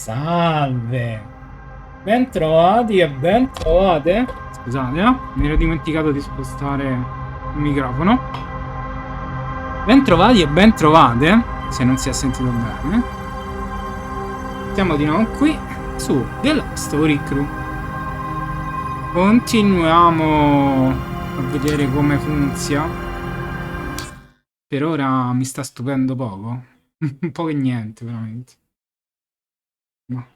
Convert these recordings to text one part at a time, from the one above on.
Salve, bentrovati e bentrovate. Scusate, mi ero dimenticato di spostare il microfono. Bentrovati e bentrovate, se non si è sentito bene. Siamo di nuovo qui su Oricru. Continuiamo a vedere come funziona. Per ora mi sta stupendo poco. Un po' che niente, veramente. No.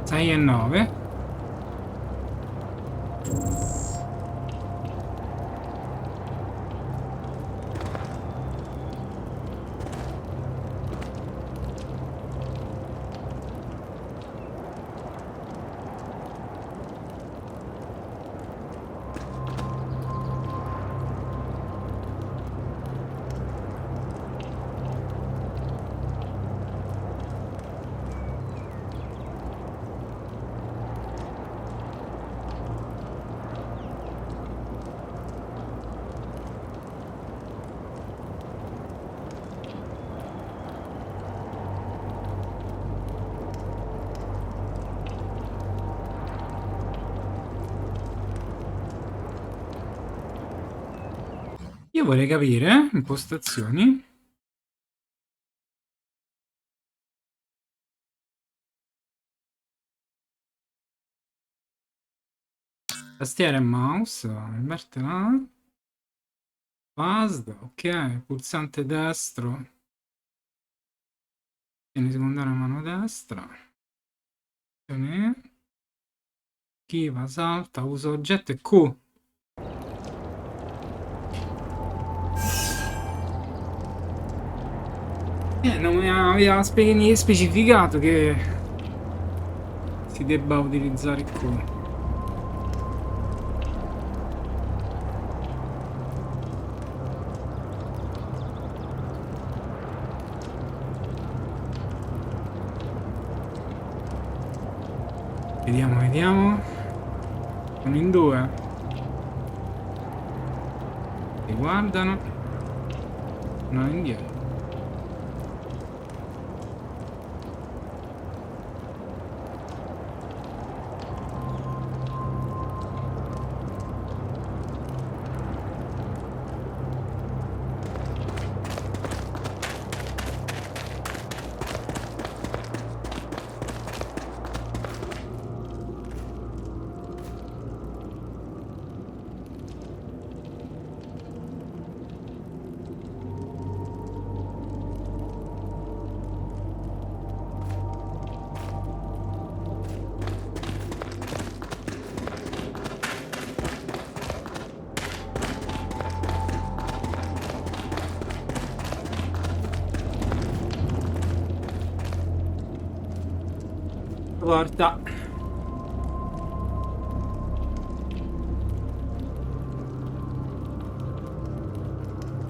Sei e 9. Io vorrei capire, impostazioni. Tastiera e mouse, invertila. Basta, ok, pulsante destro. Tieni secondaria mano destra. Schiva, salta, usa oggetto e Q. Non mi aveva specificato che si debba utilizzare Q. Vediamo. Sono in due. Si guardano. No, indietro. Porta.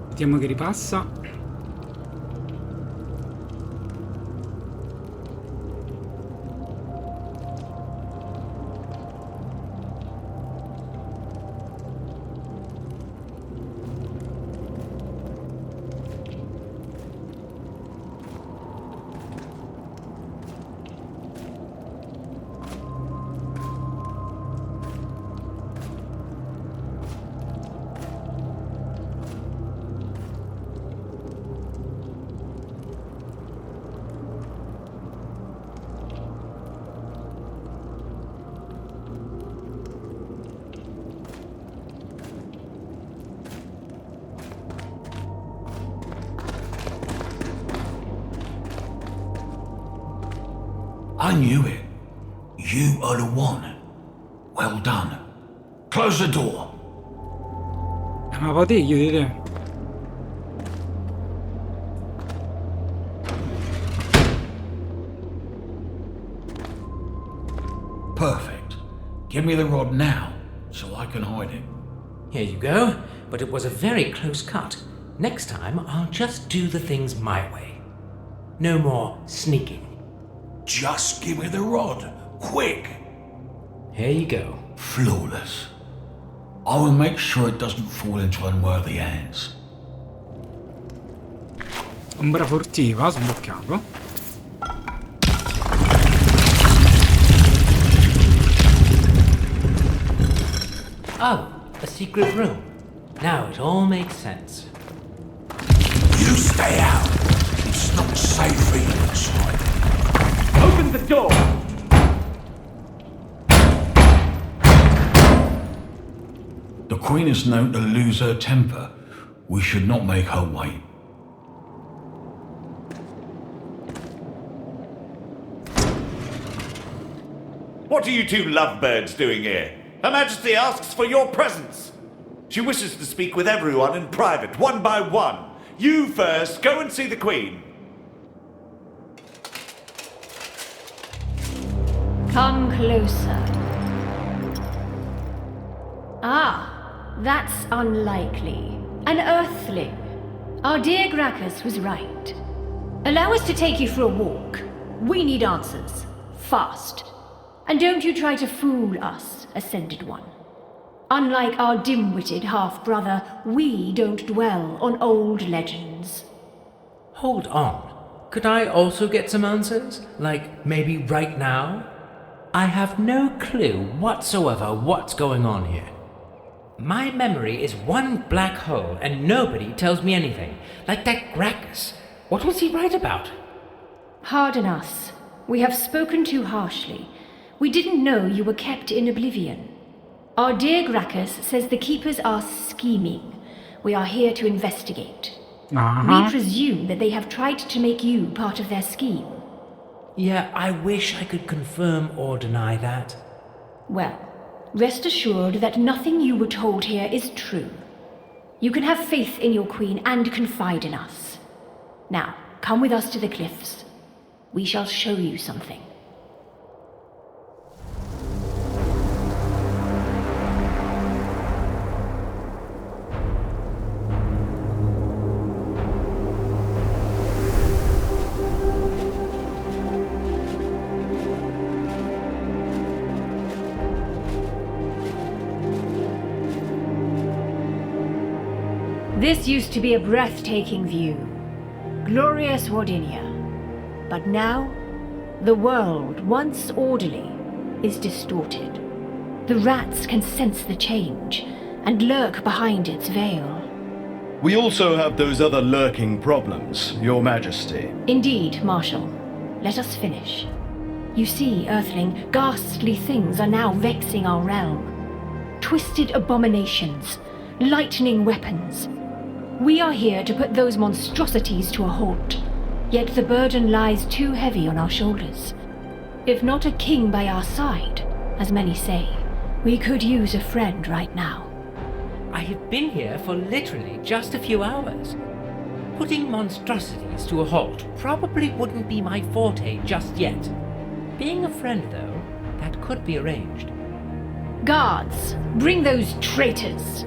Vediamo che ripassa. I knew it. You are the one. Well done. Close the door. Ma potevi chiudere? Perfect. Give me the rod now, so I can hide it. Here you go, but it was a very close cut. Next time, I'll just do the things my way. No more sneaking. Just give me the rod, quick. Here you go. Flawless. I will make sure it doesn't fall into unworthy hands. Ombra furtiva, sbloccato. Oh, a secret room. Now it all makes sense. You stay out. It's not safe for you inside. Open the door! The Queen is known to lose her temper. We should not make her wait. What are you two lovebirds doing here? Her Majesty asks for your presence. She wishes to speak with everyone in private, one by one. You first, go and see the Queen. Come closer. Ah, that's unlikely. An earthling. Our dear Gracchus was right. Allow us to take you for a walk. We need answers. Fast. And don't you try to fool us, Ascended One. Unlike our dim-witted half-brother, we don't dwell on old legends. Hold on. Could I also get some answers? Like, maybe right now? I have no clue whatsoever what's going on here. My memory is one black hole and nobody tells me anything. Like that Gracchus. What was he right about? Pardon us. We have spoken too harshly. We didn't know you were kept in oblivion. Our dear Gracchus says the Keepers are scheming. We are here to investigate. We presume that they have tried to make you part of their scheme. Yeah, I wish I could confirm or deny that. Well, rest assured that nothing you were told here is true. You can have faith in your queen and confide in us. Now, come with us to the cliffs. We shall show you something. This used to be a breathtaking view. Glorious Wardinia. But now, the world, once orderly, is distorted. The rats can sense the change and lurk behind its veil. We also have those other lurking problems, Your Majesty. Indeed, Marshal. Let us finish. You see, Earthling, ghastly things are now vexing our realm. Twisted abominations, lightning weapons. We are here to put those monstrosities to a halt, yet the burden lies too heavy on our shoulders. If not a king by our side, as many say, we could use a friend right now. I have been here for literally just a few hours. Putting monstrosities to a halt probably wouldn't be my forte just yet. Being a friend, though, that could be arranged. Guards, bring those traitors!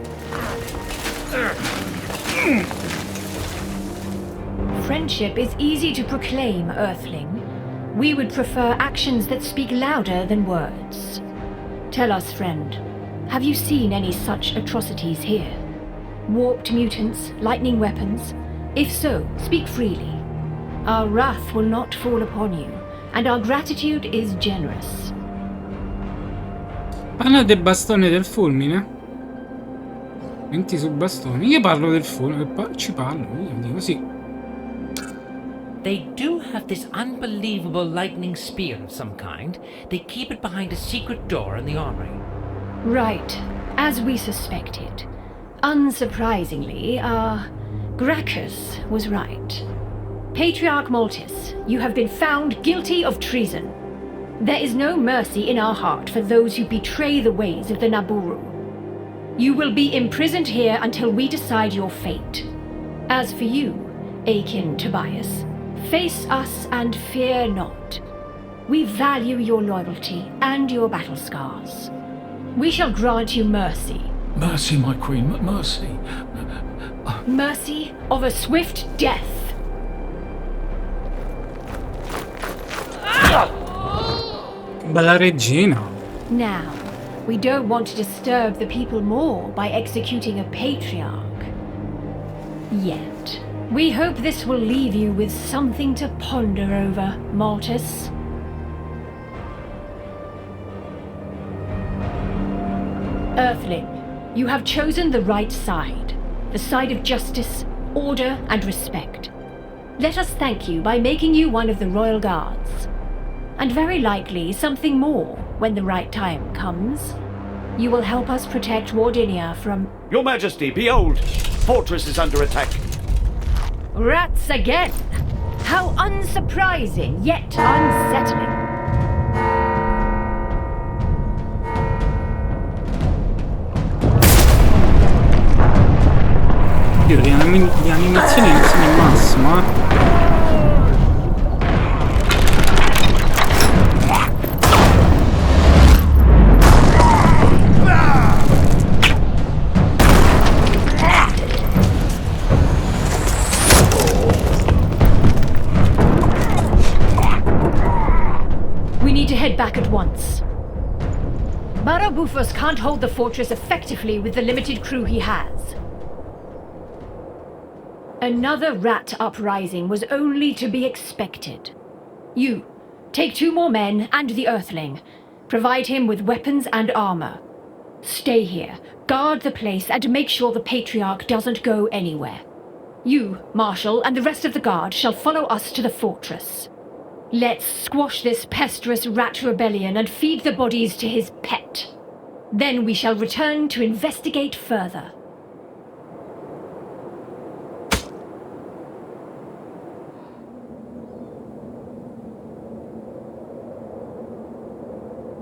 Friendship is easy to proclaim, Earthling. We would prefer actions that speak louder than words. Tell us, friend, have you seen any such atrocities here? Warped mutants, lightning weapons? If so, speak freely. Our wrath will not fall upon you, and our gratitude is generous. Parla del bastone del fulmine. Menti sul bastone. Io parlo del fulmine, ci parlo, io dico sì. They do have this unbelievable lightning spear of some kind. They keep it behind a secret door in the armory. Right, as we suspected. Unsurprisingly, Gracchus was right. Patriarch Maltis, you have been found guilty of treason. There is no mercy in our heart for those who betray the ways of the Naburu. You will be imprisoned here until we decide your fate. As for you, Akin Tobias, face us and fear not. We value your loyalty and your battle scars. We shall grant you mercy. Mercy, my queen, mercy. Mercy of a swift death. Bella regina. Now, we don't want to disturb the people more by executing a patriarch. Yet. We hope this will leave you with something to ponder over, Maltus. Earthling, you have chosen the right side. The side of justice, order, and respect. Let us thank you by making you one of the Royal Guards. And very likely something more when the right time comes. You will help us protect Wardinia from... Your Majesty, behold! Fortress is under attack. Rats again! How unsurprising, yet unsettling. Dio, le animazioni non sono il massimo, We need to head back at once. Barabufos can't hold the fortress effectively with the limited crew he has. Another rat uprising was only to be expected. You, take 2 more men and the Earthling. Provide him with weapons and armor. Stay here, guard the place, and make sure the Patriarch doesn't go anywhere. You, Marshal, and the rest of the guard shall follow us to the fortress. Let's squash this pesteous rat rebellion and feed the bodies to his pet. Then we shall return to investigate further.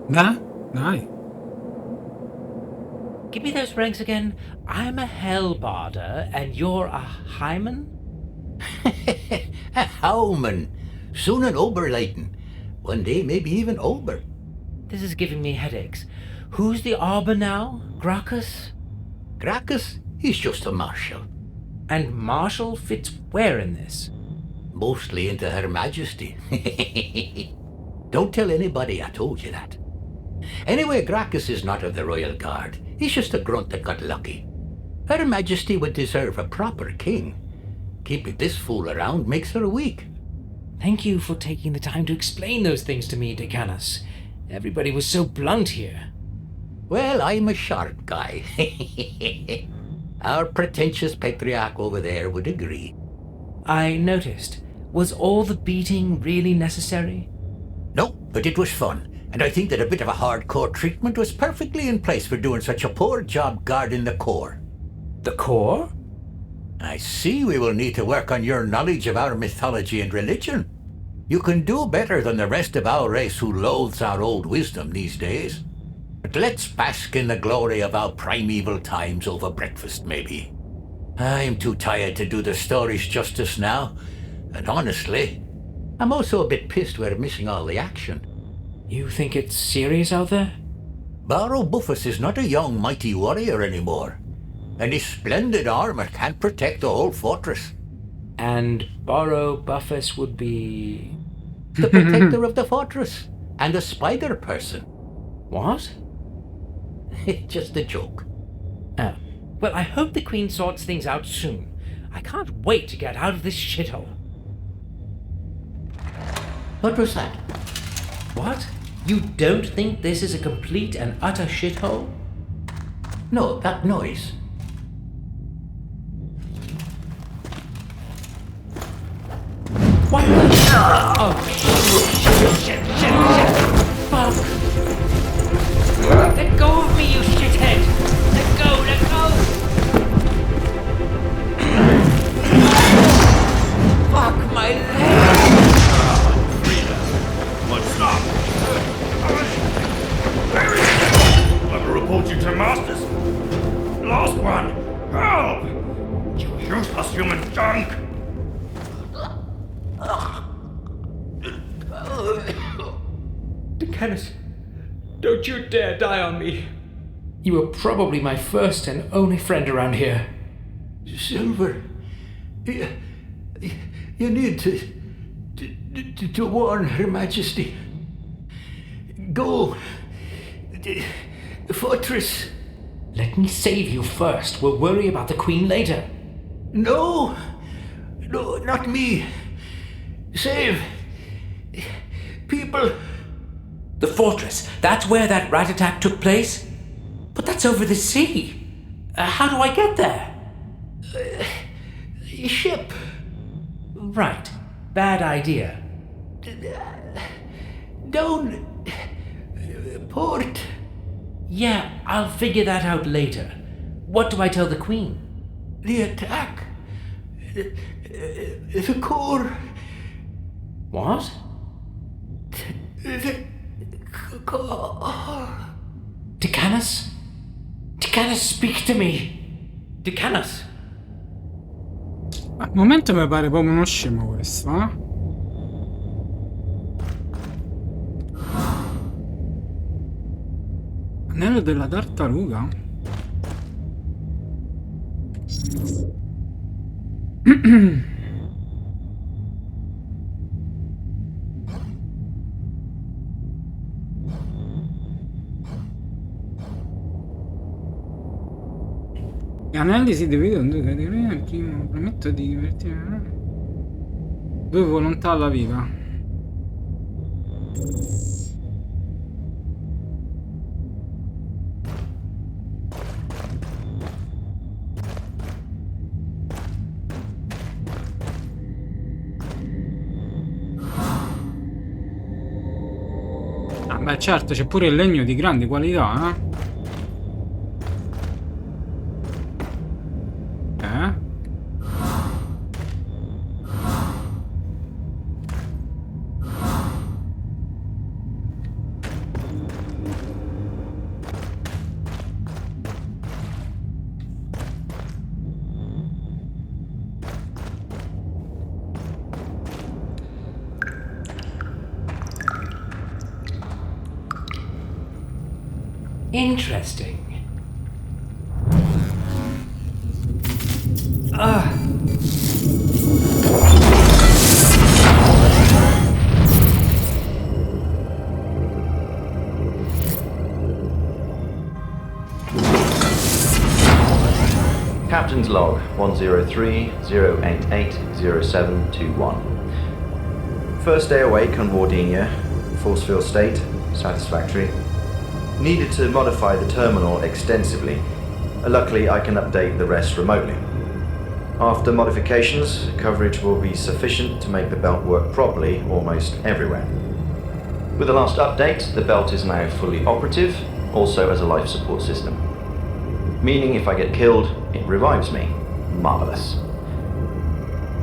Dai. Give me those ranks again. I'm a Hellbarder, and you're a Hyman? A Howman. Soon an Oberleiten. One day maybe even Ober. This is giving me headaches. Who's the Arbor now? Gracchus? Gracchus, he's just a marshal. And Marshal fits where in this? Mostly into Her Majesty. Don't tell anybody I told you that. Anyway, Gracchus is not of the Royal Guard. He's just a grunt that got lucky. Her Majesty would deserve a proper king. Keeping this fool around makes her weak. Thank you for taking the time to explain those things to me, Decanus. Everybody was so blunt here. Well, I'm a sharp guy. Our pretentious patriarch over there would agree. I noticed. Was all the beating really necessary? No, but it was fun. And I think that a bit of a hardcore treatment was perfectly in place for doing such a poor job guarding the core. The core? I see we will need to work on your knowledge of our mythology and religion. You can do better than the rest of our race who loathes our old wisdom these days. But let's bask in the glory of our primeval times over breakfast, maybe. I'm too tired to do the stories justice now. And honestly, I'm also a bit pissed we're missing all the action. You think it's serious out there? Barabufos is not a young, mighty warrior anymore. And his splendid armor can't protect the whole fortress. And Barabufos would be... The protector of the fortress. And a spider person. What? Just a joke. Oh. Well, I hope the Queen sorts things out soon. I can't wait to get out of this shithole. What was that? What? You don't think this is a complete and utter shithole? No, that noise. What the... Oh, shit. Fuck. Let go of me, you shithead. Let go. Fuck my leg. But stop! Let me report you to Masters. Last one! Help! You useless human junk! Kenneth, don't you dare die on me. You were probably my first and only friend around here. Silver, you need to warn Her Majesty. Go. The fortress. Let me save you first. We'll worry about the Queen later. No, not me. Save people. The fortress, that's where that rat attack took place? But that's over the sea. How do I get there? Ship. Right. Bad idea. Down. Port. Yeah, I'll figure that out later. What do I tell the Queen? The attack. The core. What? The core. Decanus? Decanus, speak to me! Decanus! Al momento mi pare proprio uno scemo questo, eh? Anello della tartaruga? Gli anelli si dividono in due categorie. Il primo, prometto di divertire. Due volontà alla viva. Ah, beh, certo, c'è pure il legno di grande qualità, eh? Interesting. Captain's log 103-088-0721. First day awake on Wardinia. Force field state, satisfactory. Needed to modify the terminal extensively. Luckily, I can update the rest remotely. After modifications, coverage will be sufficient to make the belt work properly almost everywhere. With the last update, the belt is now fully operative, also as a life support system. Meaning if I get killed, it revives me. Marvelous.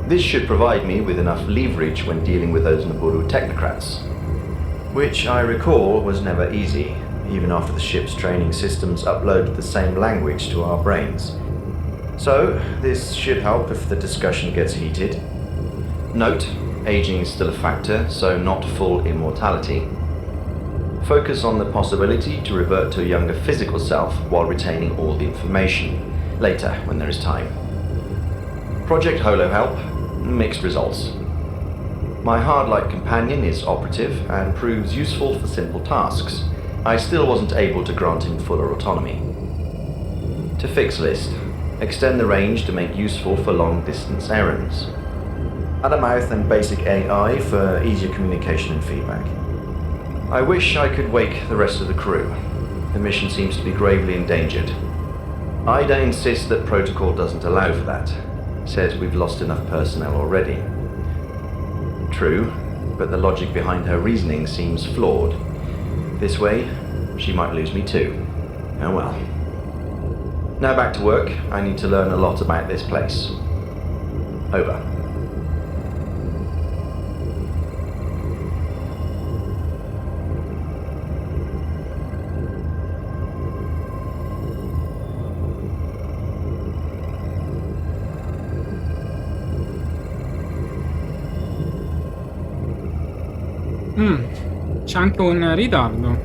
This should provide me with enough leverage when dealing with those Naburu technocrats, which I recall was never easy, even after the ship's training systems uploaded the same language to our brains. So, this should help if the discussion gets heated. Note, aging is still a factor, so not full immortality. Focus on the possibility to revert to a younger physical self while retaining all the information, later when there is time. Project Holo Help, mixed results. My hard-light companion is operative and proves useful for simple tasks. I still wasn't able to grant him fuller autonomy. To fix list, extend the range to make useful for long-distance errands. Add a mouth and basic AI for easier communication and feedback. I wish I could wake the rest of the crew. The mission seems to be gravely endangered. Ida insists that protocol doesn't allow for that. Says we've lost enough personnel already. True, but the logic behind her reasoning seems flawed. This way, she might lose me too. Oh well. Now back to work. I need to learn a lot about this place. Over. C'è anche un ritardo.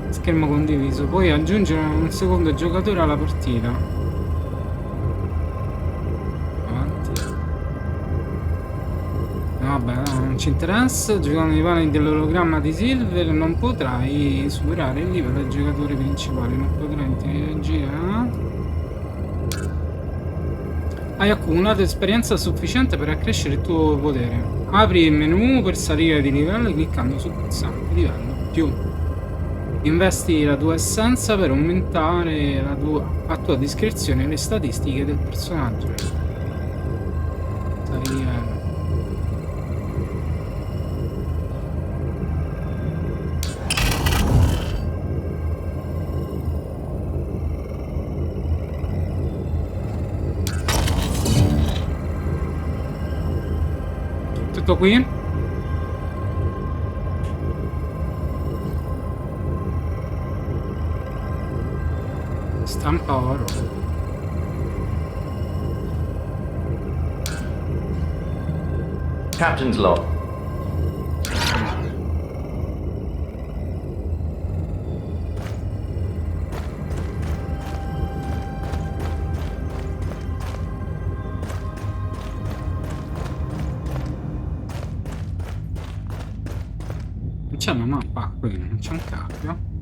Schermo condiviso. Puoi aggiungere un secondo giocatore alla partita. Avanti. Vabbè, no, non ci interessa. Giocando i panni dell'ologramma di Silver non potrai superare il livello del giocatore principale. Non potrai interagire. Hai accumulato esperienza sufficiente per accrescere il tuo potere. Apri il menu per salire di livello cliccando sul pulsante livello più. Investi la tua essenza per aumentare a tua discrezione le statistiche del personaggio. Sali livello. Tutto qui? Stampa oro. Captain's log. Non c'è una mappa qui, non c'è un cambio.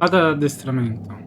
Vado ad addestramento.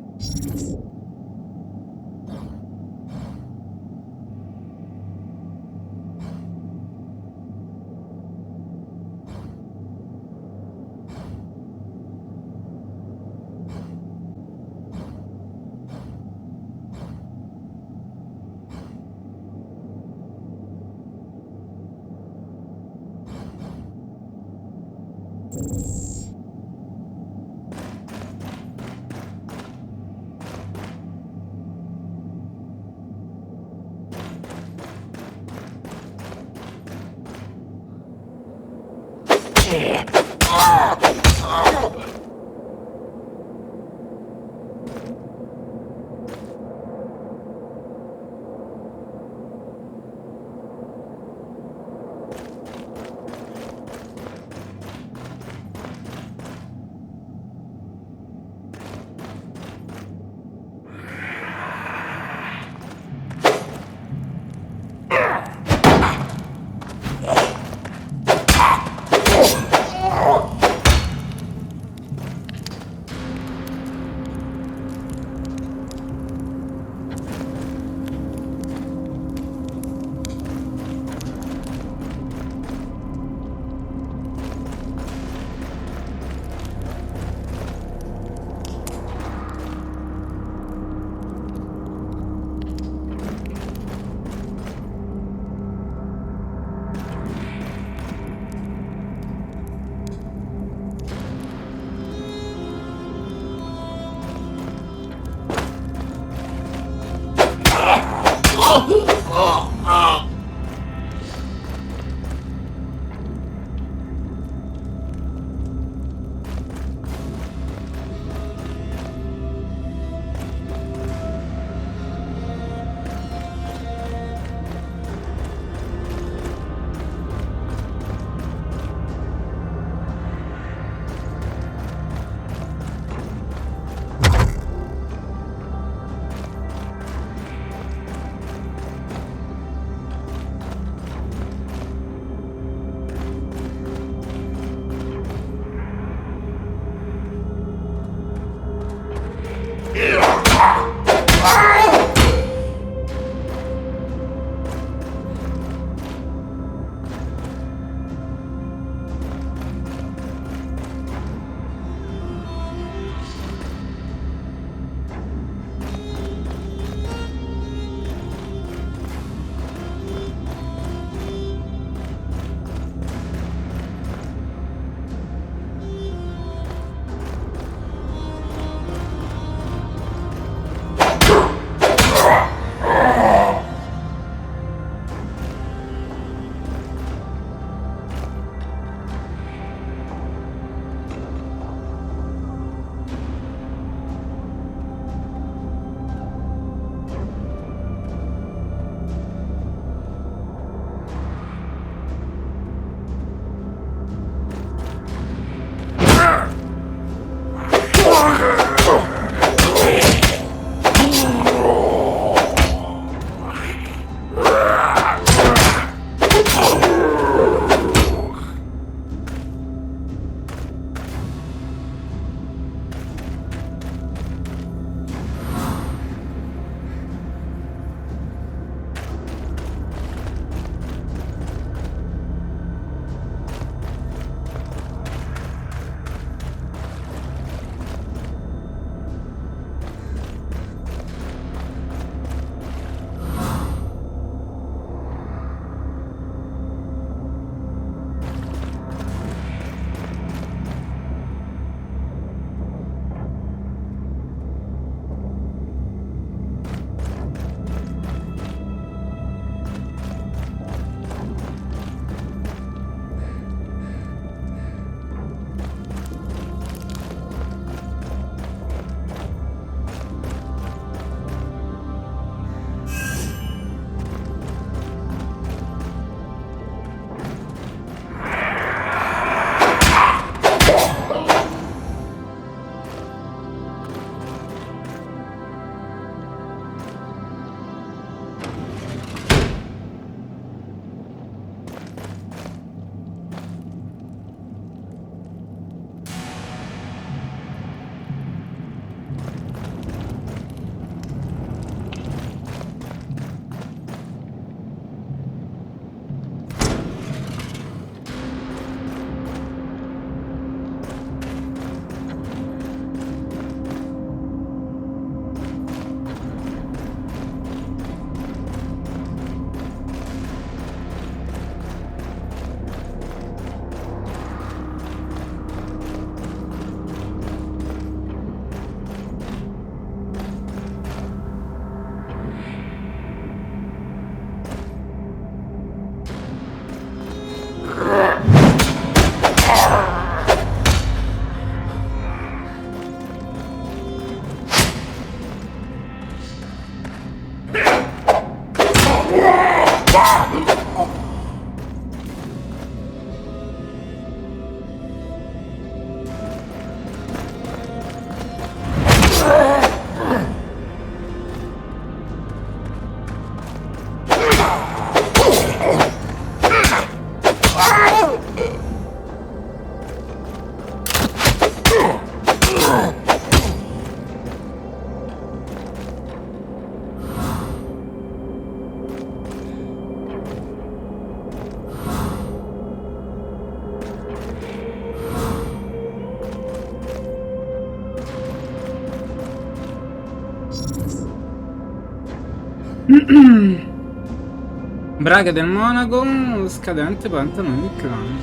Braghe del monaco, scadente pantalone del clan.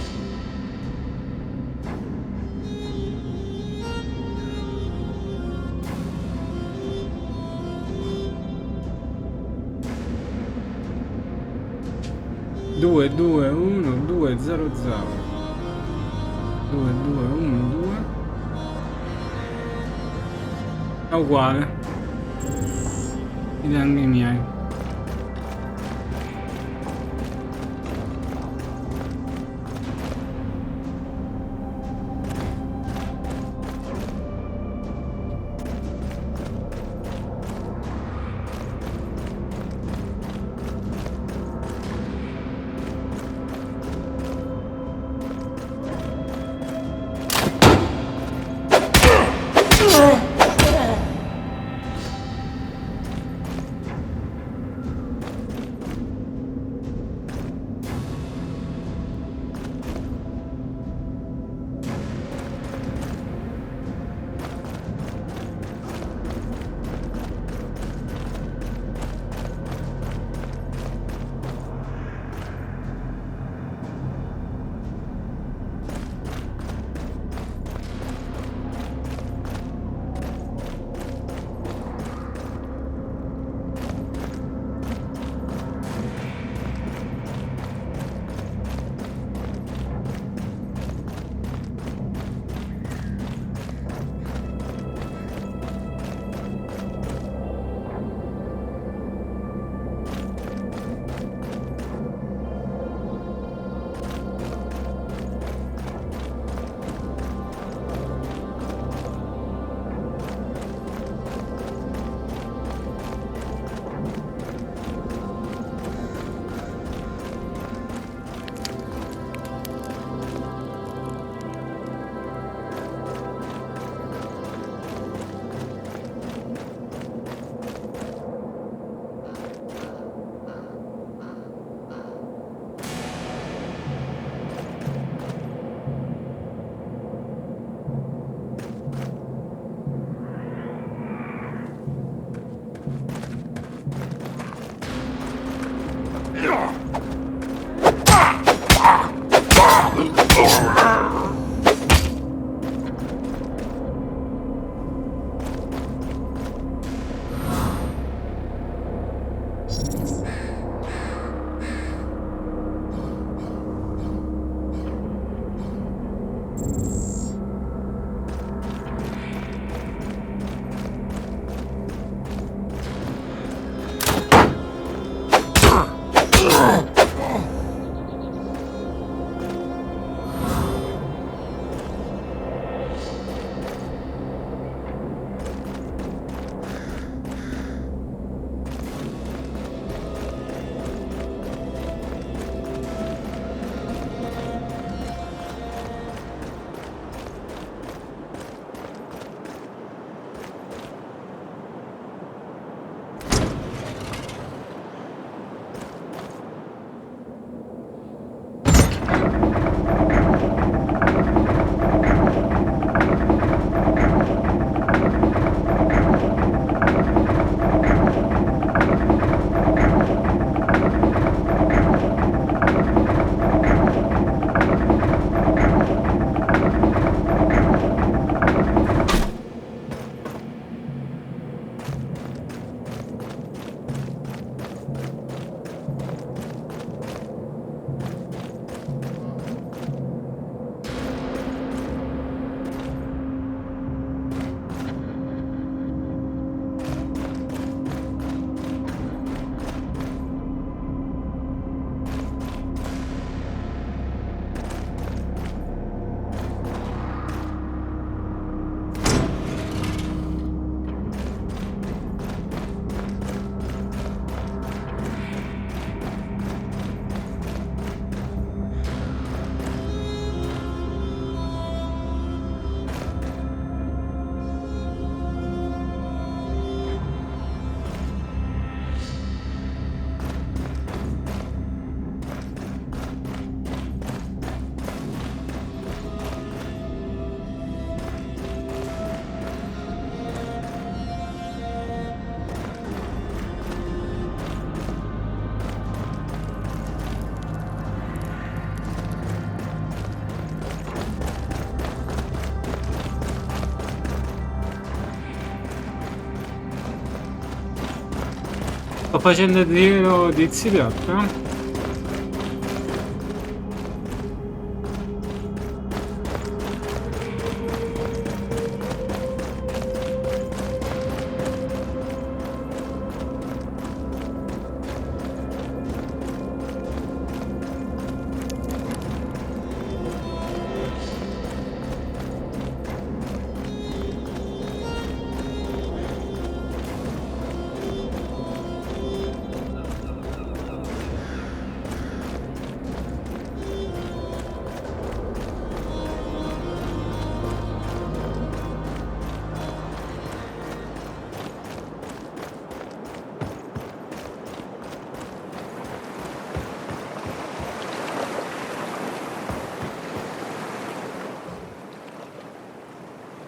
Due, due, uno, due, zero, zero. 2, 2, 1, 2. È uguale. I danni miei. Sto facendo il giro di Zipiotto.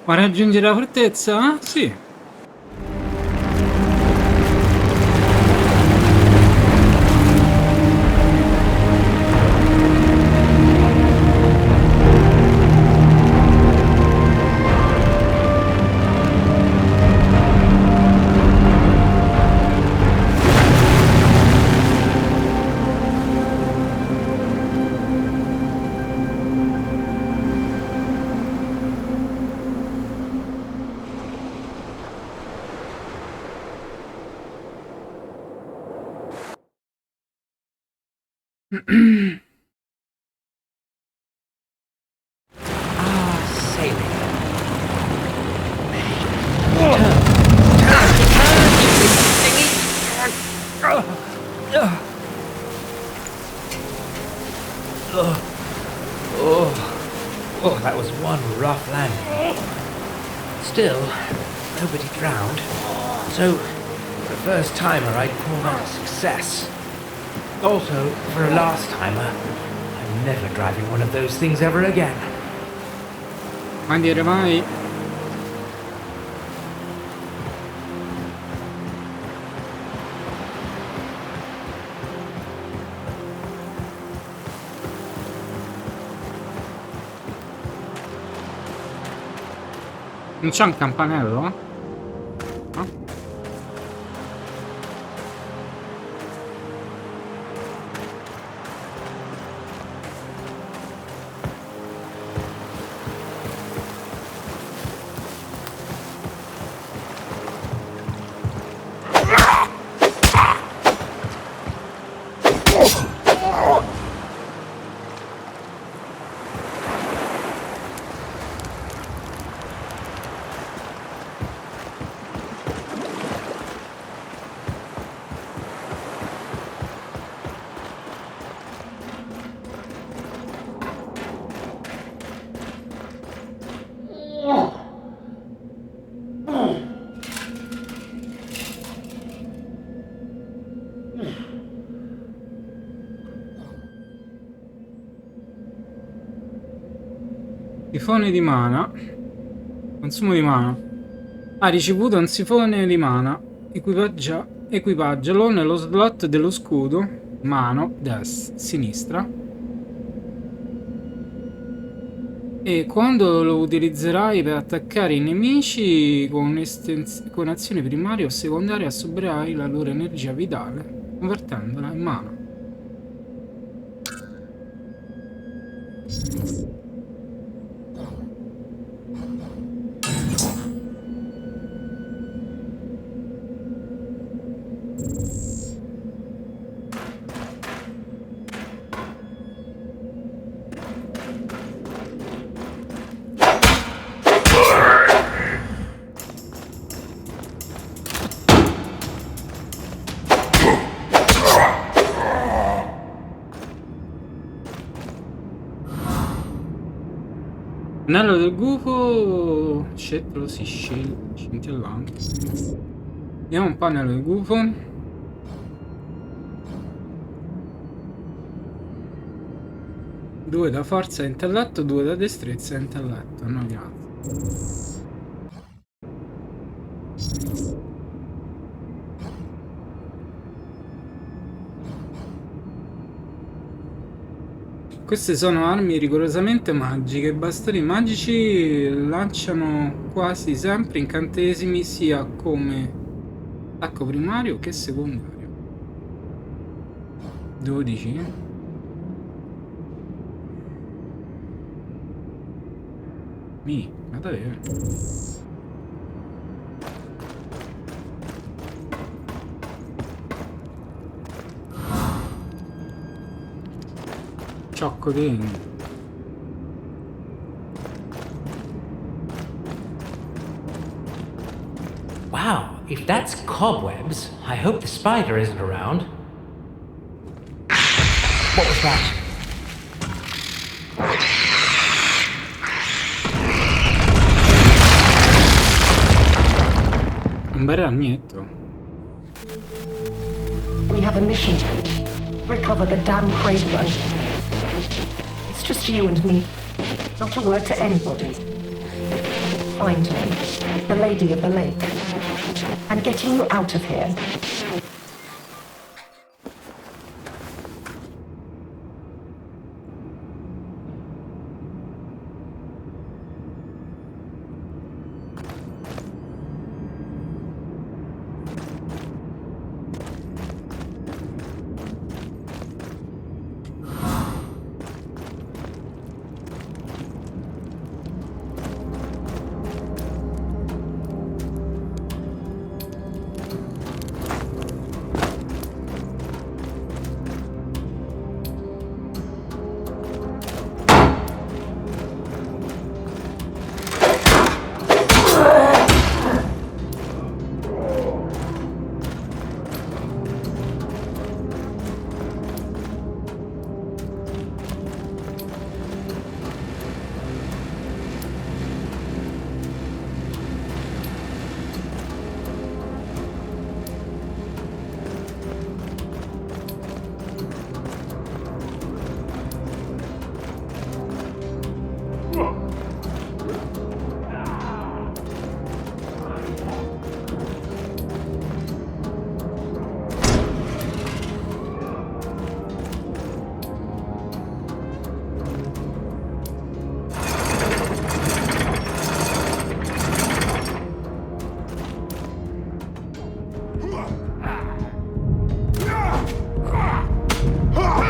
Ma raggiungere la fortezza? Sì. Sailing. Oh, that was one rough landing. Still, nobody drowned. So, for a first timer, I'd call that a success. Also, for a last timer, I'm never driving one of those things ever again. Mai dire mai. Non c'è un campanello? No? Sifone di mana. Consumo di mana. Ha ricevuto un sifone di mana. Equipaggialo nello slot dello scudo. Mano sinistra. E quando lo utilizzerai per attaccare i nemici con azioni primarie o secondarie, assorbirai la loro energia vitale, convertendola in mana. Anello del gufo, scettro si scintillante. Vediamo un po' anello del gufo. 2 da forza e intelletto, 2 da destrezza e intelletto. No, grazie. Queste sono armi rigorosamente magiche. I bastoni magici lanciano quasi sempre incantesimi sia come attacco primario che secondario. 12. Ma davvero? Ciocco che... Wow, if that's cobwebs, I hope the spider isn't around. What was that? Un bel ragnetto. We have a mission. Recover the damn Craven. It's just you and me. Not a word to anybody. Find me, the Lady of the Lake, and getting you out of here.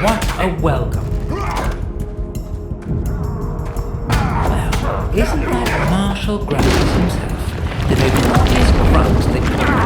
What a welcome. Well, isn't that Marshal Grandis himself? The notorious grunt that couldn't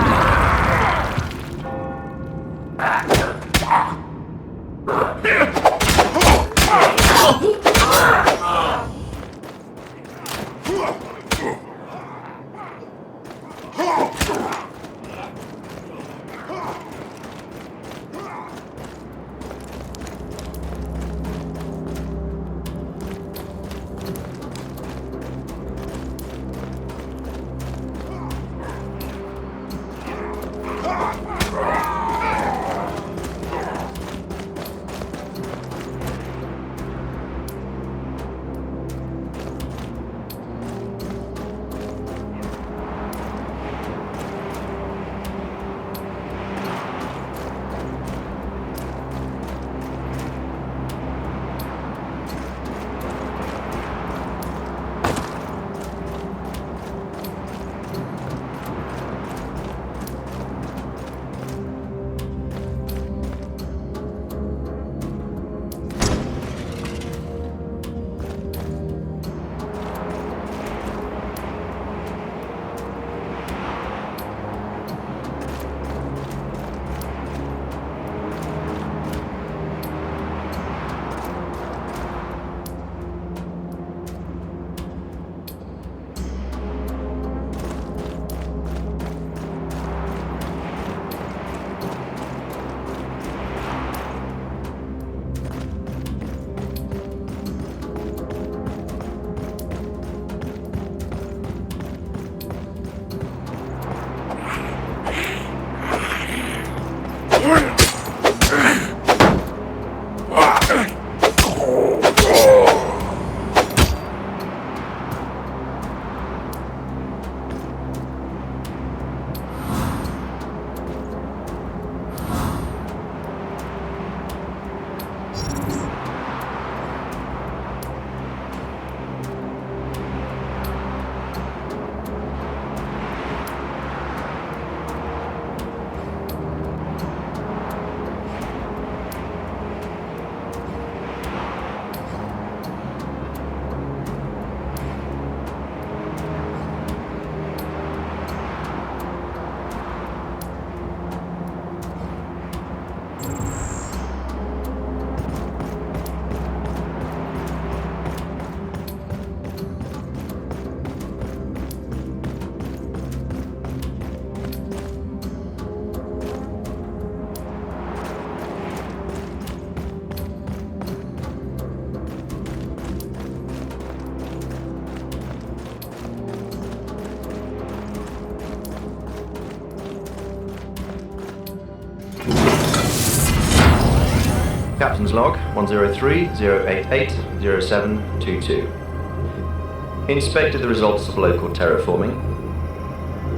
Captain's log 103-088-0722. Inspected the results of local terraforming.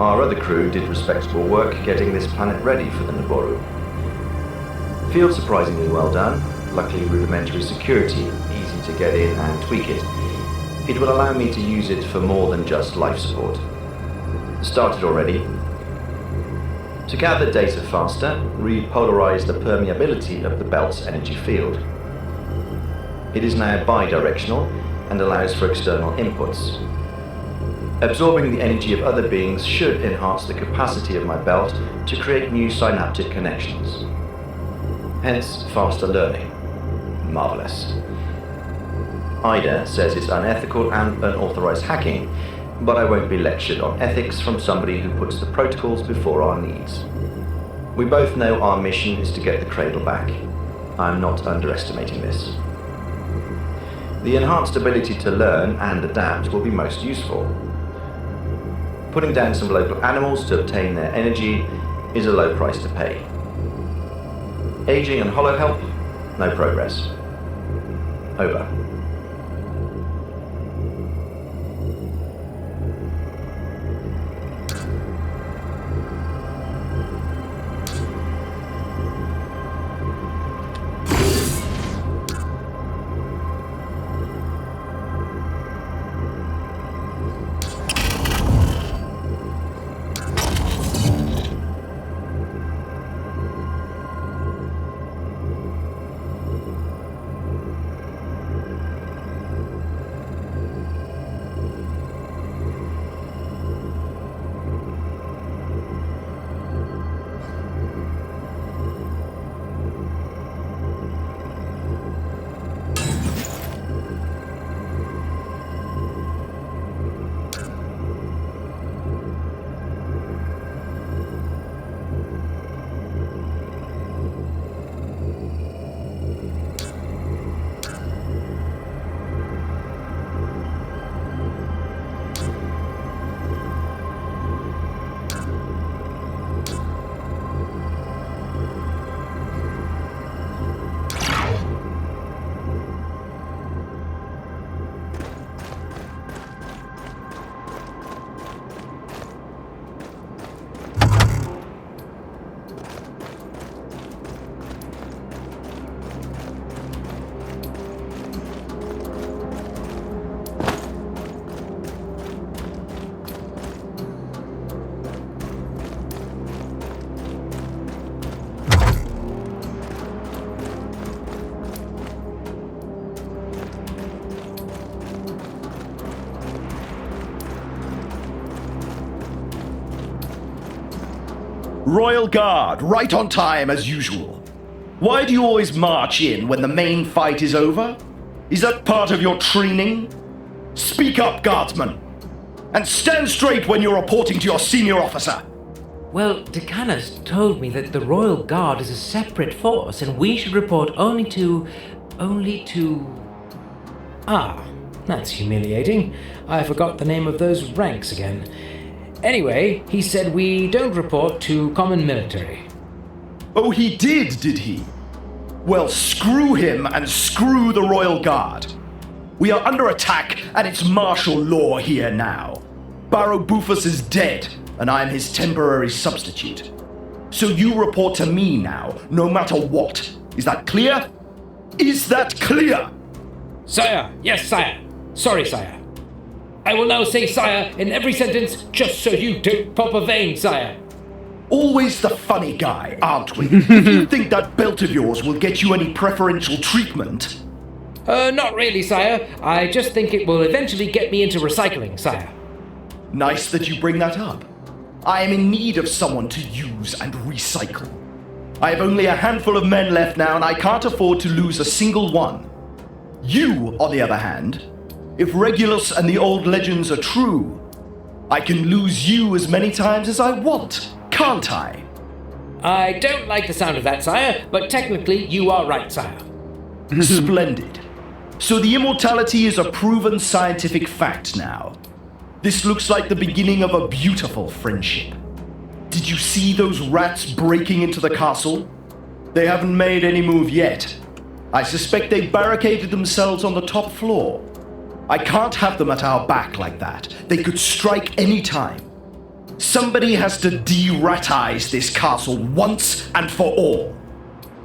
Our other crew did respectable work getting this planet ready for the Naboru. Field surprisingly well done, luckily rudimentary security, easy to get in and tweak it. It will allow me to use it for more than just life support. Started already. To gather data faster, repolarize the permeability of the belt's energy field. It is now bidirectional and allows for external inputs. Absorbing the energy of other beings should enhance the capacity of my belt to create new synaptic connections. Hence, faster learning. Marvelous. Ida says it's unethical and unauthorized hacking, but I won't be lectured on ethics from somebody who puts the protocols before our needs. We both know our mission is to get the cradle back. I'm not underestimating this. The enhanced ability to learn and adapt will be most useful. Putting down some local animals to obtain their energy is a low price to pay. Aging and hollow help, no progress. Over. Royal Guard, right on time as usual. Why do you always march in when the main fight is over? Is that part of your training? Speak up, guardsman. And stand straight when you're reporting to your senior officer. Well, Decanus told me that the Royal Guard is a separate force and we should report only to... Ah, that's humiliating. I forgot the name of those ranks again. Anyway, he said we don't report to common military. Oh, he did he? Well, screw him and screw the Royal Guard. We are under attack and it's martial law here now. Barrow Bufus is dead and I am his temporary substitute. So you report to me now, no matter what. Is that clear? Is that clear? Sire, yes, sire. Sorry, sire. I will now say sire in every sentence just so you don't pop a vein, sire. Always the funny guy, aren't we? If you think that belt of yours will get you any preferential treatment... Not really, sire. I just think it will eventually get me into recycling, sire. Nice that you bring that up. I am in need of someone to use and recycle. I have only a handful of men left now and I can't afford to lose a single one. You, on the other hand, if Regulus and the old legends are true, I can lose you as many times as I want, can't I? I don't like the sound of that, sire, but technically you are right, sire. Splendid. So the immortality is a proven scientific fact now. This looks like the beginning of a beautiful friendship. Did you see those rats breaking into the castle? They haven't made any move yet. I suspect they barricaded themselves on the top floor. I can't have them at our back like that. They could strike any time. Somebody has to de-ratize this castle once and for all.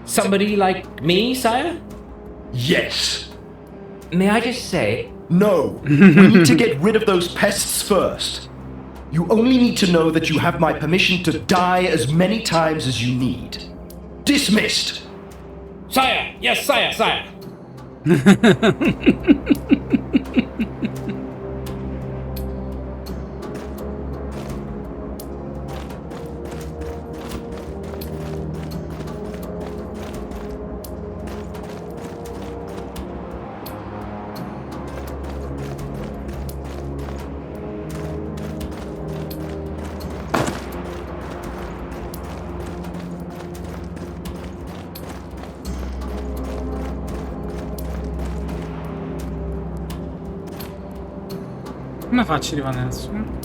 Somebody like me, sire? Yes. May I just say... No. We need to get rid of those pests first. You only need to know that you have my permission to die as many times as you need. Dismissed! Sire! Yes, sire, sire! Come faccio ad arrivare adesso?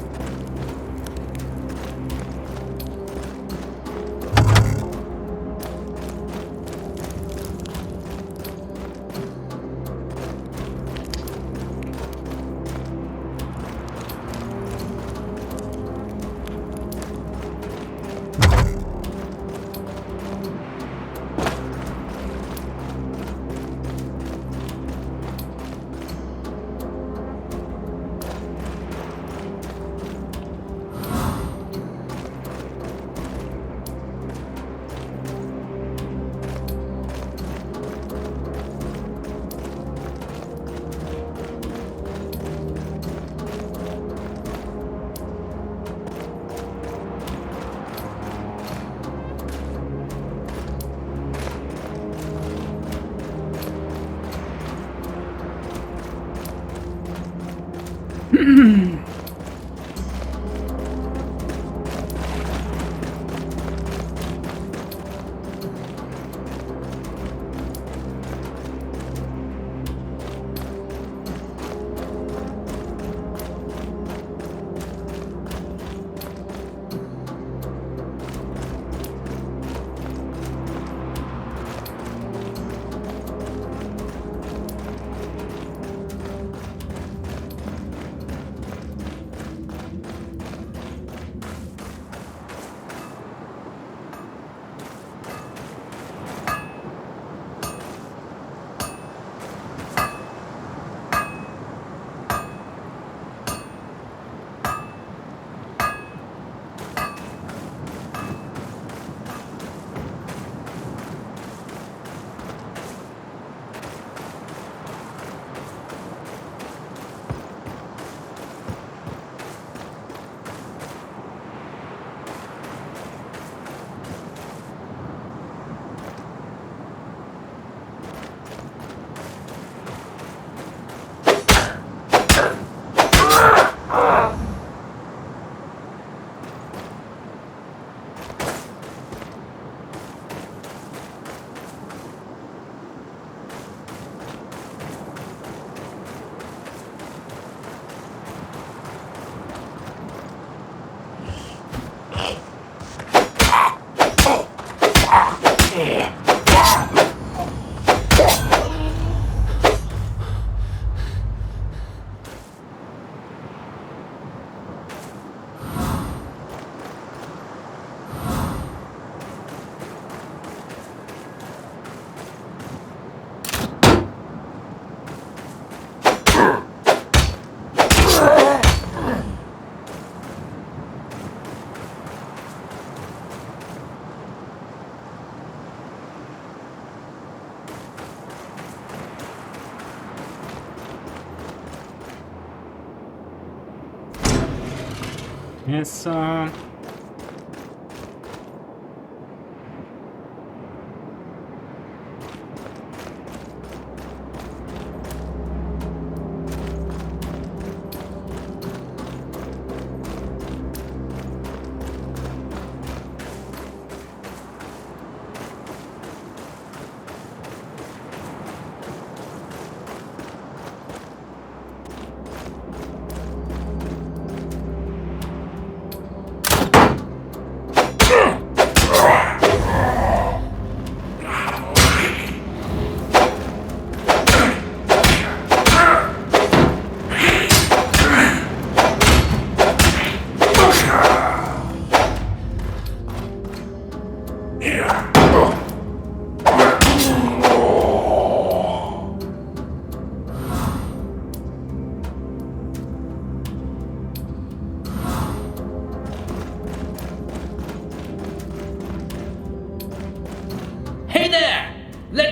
Essa...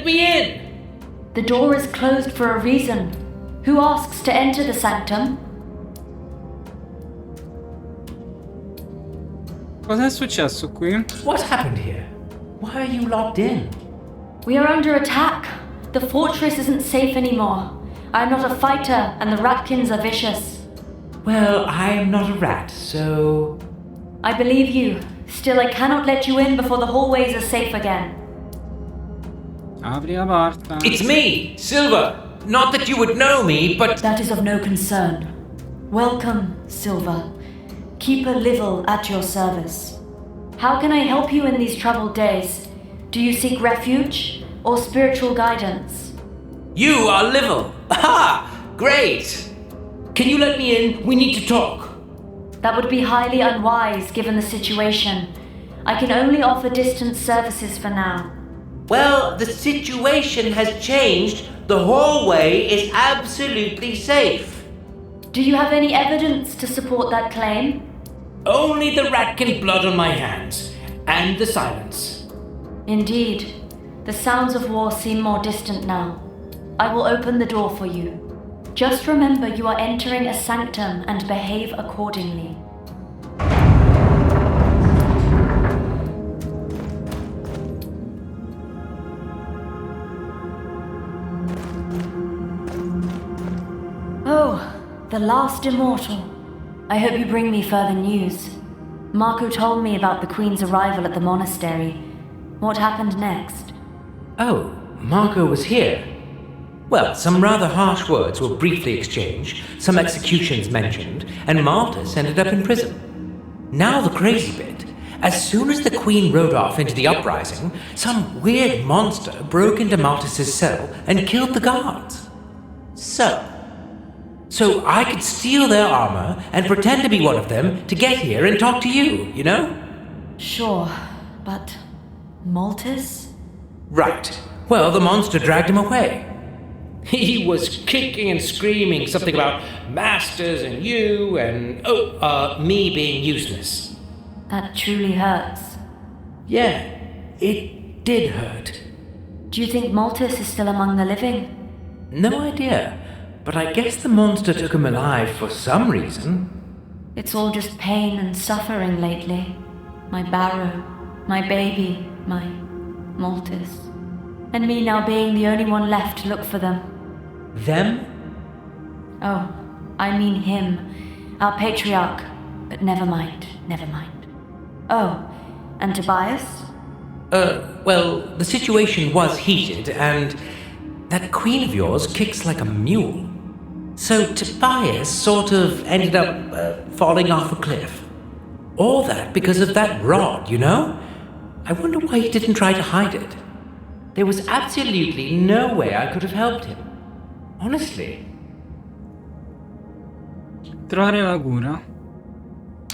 me in! The door is closed for a reason. Who asks to enter the sanctum? Cos'è successo qui? What happened here? Why are you locked in? We are under attack. The fortress isn't safe anymore. I'm not a fighter, and the ratkins are vicious. Well, I am not a rat, so... I believe you. Still, I cannot let you in before the hallways are safe again. Apri la porta. It's me, Silver! Not that you would know me, but... That is of no concern. Welcome, Silver. Keeper Livell at your service. How can I help you in these troubled days? Do you seek refuge or spiritual guidance? You are Livell! Aha! Great! Can you let me in? We need to talk. That would be highly unwise given the situation. I can only offer distance services for now. Well, the situation has changed. The hallway is absolutely safe. Do you have any evidence to support that claim? Only the ratkin blood on my hands, and the silence. Indeed. The sounds of war seem more distant now. I will open the door for you. Just remember you are entering a sanctum and behave accordingly. Oh, the last immortal. I hope you bring me further news. Marco told me about the Queen's arrival at the monastery. What happened next? Oh, Marco was here. Well, some rather harsh words were briefly exchanged, some executions mentioned, and Malthus ended up in prison. Now the crazy bit. As soon as the Queen rode off into the uprising, some weird monster broke into Malthus's cell and killed the guards. So I could steal their armor and pretend to be one of them to get here and talk to you, you know? Sure, but... Malthus? Right. Well, the monster dragged him away. He was kicking and screaming something about masters and you and, me being useless. That truly hurts. Yeah, it did hurt. Do you think Malthus is still among the living? No idea, but I guess the monster took him alive for some reason. It's all just pain and suffering lately. My Barrow, my baby, my Malthus. And me now being the only one left to look for them. Them? Oh, I mean him. Our patriarch. But never mind. Oh, and Tobias? Well, the situation was heated, and that queen of yours kicks like a mule. So Tobias sort of ended up falling off a cliff. All that because of that rod, you know? I wonder why he didn't try to hide it. There was absolutely no way I could have helped him. Honestly. Trovare la cura.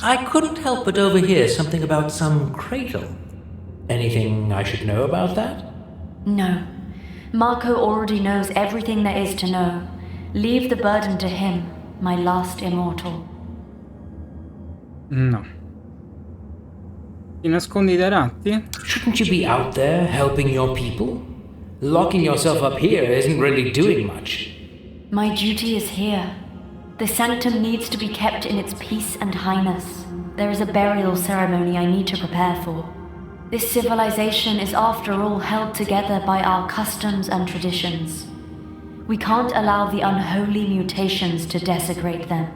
I couldn't help but overhear something about some cradle. Anything I should know about that? No. Marco already knows everything there is to know. Leave the burden to him, my last immortal. No. Ti nascondi dai ratti? Shouldn't you be out there helping your people? Locking yourself up here isn't really doing much. My duty is here. The sanctum needs to be kept in its peace and highness. There is a burial ceremony I need to prepare for. This civilization is after all held together by our customs and traditions. We can't allow the unholy mutations to desecrate them.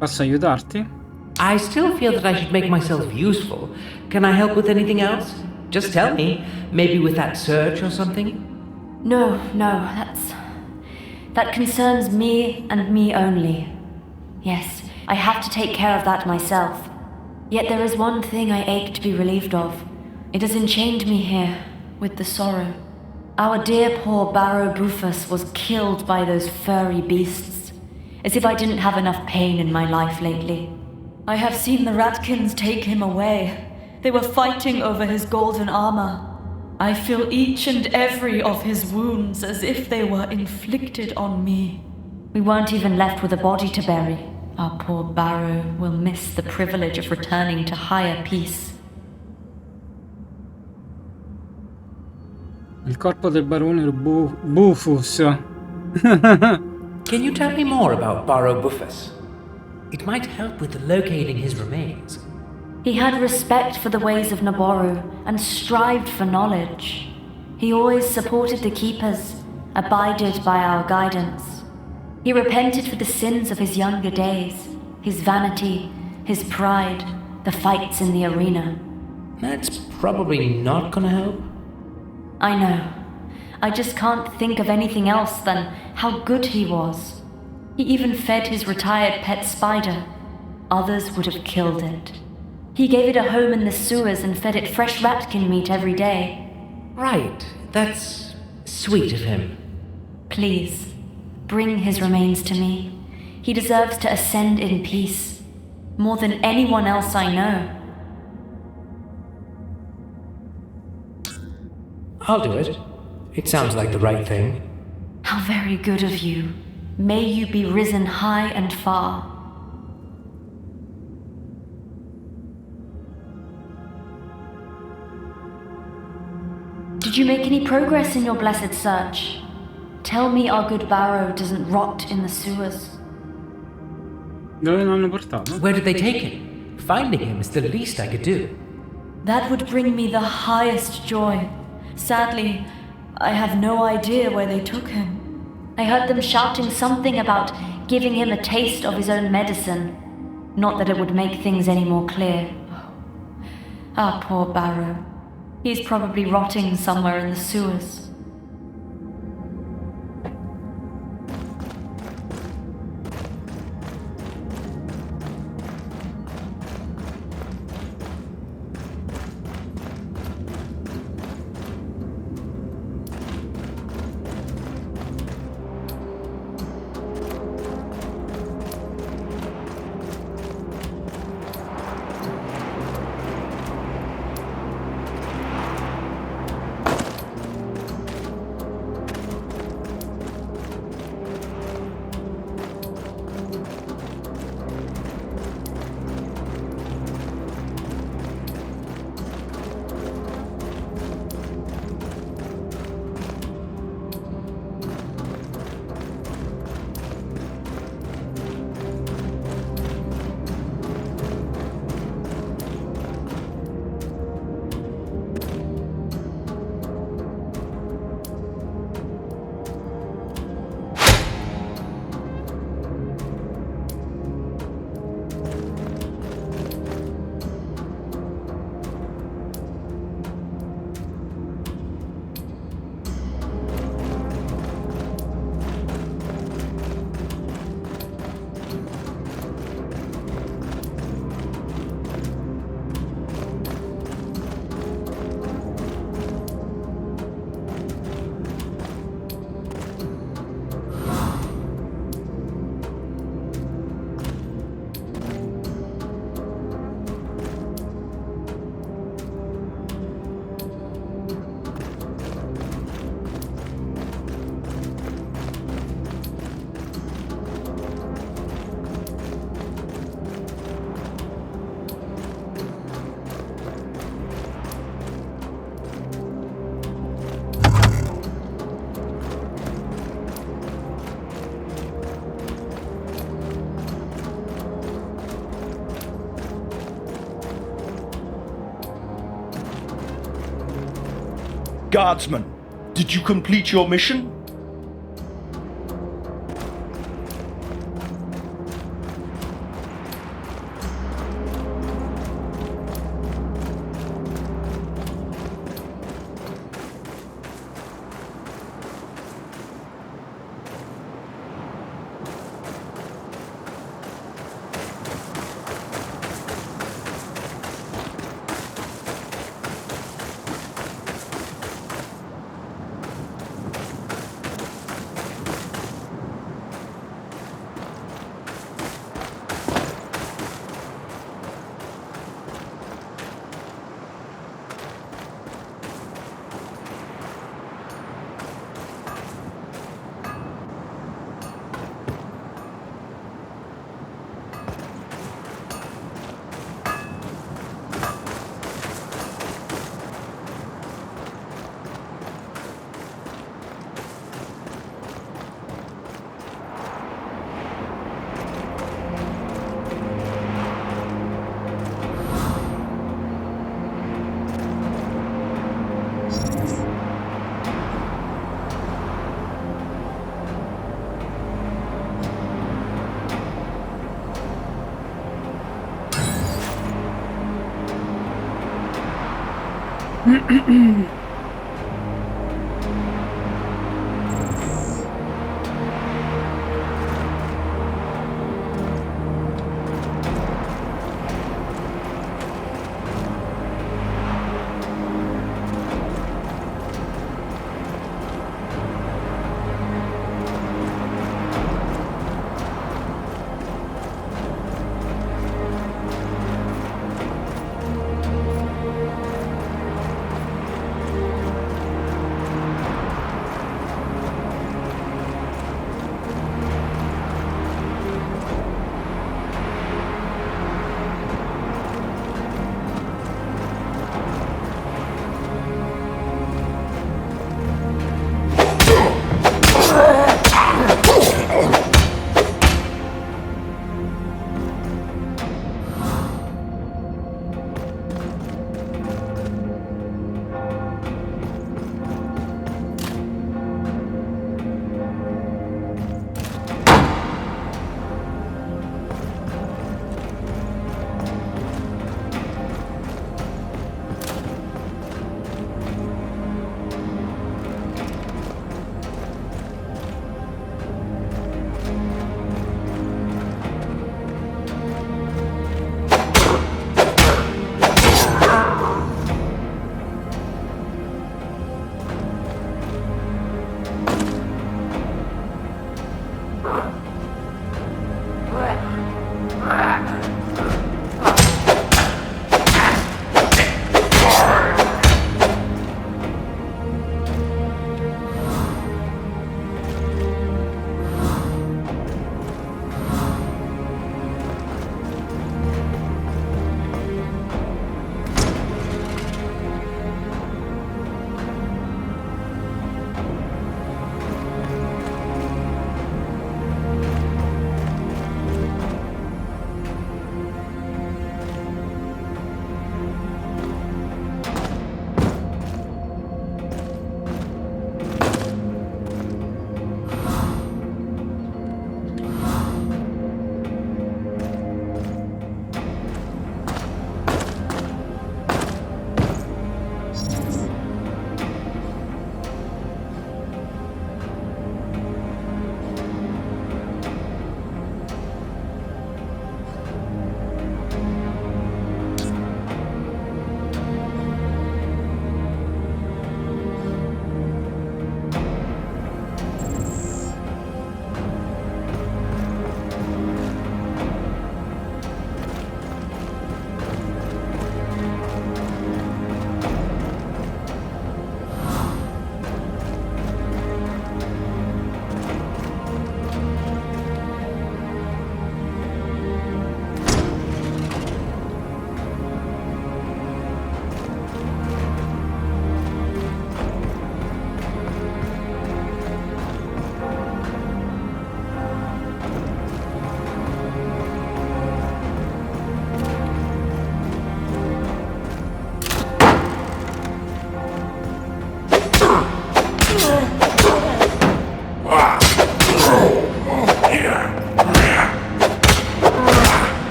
Posso aiutarti? I still feel that I should make myself useful. Can I help with anything else? Just tell me. Maybe with that search or something? No, that concerns me and me only. Yes, I have to take care of that myself. Yet there is one thing I ache to be relieved of. It has enchained me here, with the sorrow. Our dear poor Barrow Bufus was killed by those furry beasts. As if I didn't have enough pain in my life lately. I have seen the Ratkins take him away. They were fighting over his golden armor. I feel each and every of his wounds as if they were inflicted on me. We weren't even left with a body to bury. Our poor Barrow will miss the privilege of returning to higher peace. Il corpo del barone Bufus. Can you tell me more about Barrow Bufus? It might help with locating his remains. He had respect for the ways of Naboru and strived for knowledge. He always supported the Keepers, abided by our guidance. He repented for the sins of his younger days, his vanity, his pride, the fights in the arena. That's probably not gonna help. I know. I just can't think of anything else than how good he was. He even fed his retired pet spider. Others would have killed it. He gave it a home in the sewers and fed it fresh ratkin meat every day. Right, that's sweet of him. Please, bring his remains to me. He deserves to ascend in peace, more than anyone else I know. I'll do it. It sounds like the right thing. How very good of you. May you be risen high and far. Did you make any progress in your blessed search? Tell me our good Barrow doesn't rot in the sewers. Dove l'hanno portato? Where did they take him? Finding him is the least I could do. That would bring me the highest joy. Sadly, I have no idea where they took him. I heard them shouting something about giving him a taste of his own medicine. Not that it would make things any more clear. Our poor Barrow. He's probably rotting somewhere in the sewers. Guardsman, did you complete your mission?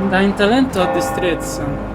Dai in talento o destrezza?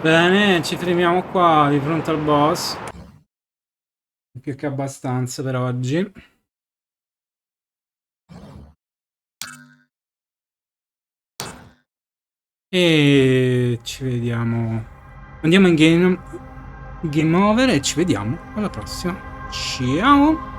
Bene, ci fermiamo qua di fronte al boss. Più che abbastanza per oggi. E ci vediamo. Andiamo in game over e ci vediamo alla prossima. Ciao!